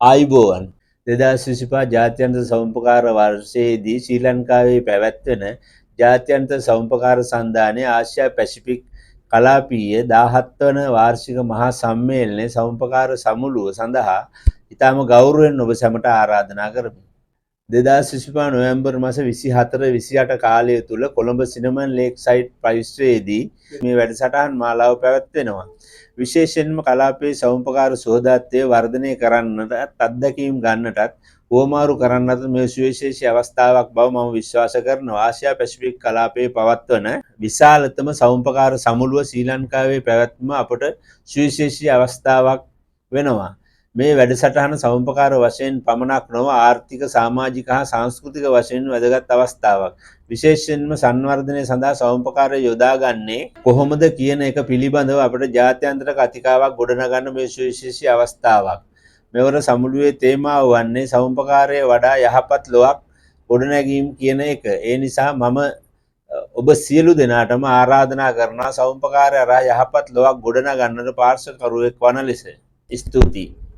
ආයුබෝවන් 2025 ජාත්‍යන්තර සමුපකාර වර්ෂයේදී ශ්‍රී ලංකාවේ පැවැත්වෙන ජාත්‍යන්තර සමුපකාර සන්ධානයේ ආසියා පැසිෆික් කලාපීය 17 වන වාර්ෂික මහා සම්මේලනයේ සමුපකාර සමුළුව සඳහා ඉතාම ගෞරවයෙන් ඔබ සැමට ආරාධනා කරමි. 2025 නොවැම්බර් මාස 24 28 කාලය තුල කොළඹ සිනමන් ලේක් සයිඩ් පරිශ්‍රයේදී මේ වැඩසටහන් මාලාව පැවැත්වෙනවා. විශේෂයෙන්ම කලාපයේ සමුපකාර සෝදාත්වය වර්ධනය කරන්නට අත්දැකීම් ගන්නටත් වුවමාරු කරන්නට මේ සුවිශේෂී අවස්ථාවක් බව මම විශ්වාස කරනවා. ආසියා පැසිෆික් කලාපයේ පවත්වන විශාලතම සමුපකාර සමුළුව ශ්‍රී ලංකාවේ පැවැත්ම අපට සුවිශේෂී අවස්ථාවක් වෙනවා. මේ වැඩසටහන සමුපකාර වශයෙන් පමණක් නොව ආර්ථික සමාජික හා සංස්කෘතික වශයෙන් වැදගත් අවස්ථාවක්. විශේෂයෙන්ම සංවර්ධනය සඳහා සමුපකාර යොදාගන්නේ කොහොමද කියන එක පිළිබඳව අපට ජාත්‍යන්තර කතිකාවක් ගොඩනගන්න මේ සුවිශේෂී අවස්ථාවක්. මෙවර සමුළුවේ තේමාව වන්නේ සමුපකාරයේ වඩා යහපත් ලොවක් ගොඩනැගීම කියන එක. ඒ නිසා මම ඔබ සියලු දෙනාටම ආරාධනා කරනවා සමුපකාරය හරහා යහපත් ලොවක් ගොඩනගන්නට පාර්ශ්වකරුවෙක් වන ලෙස. ස්තුතියි.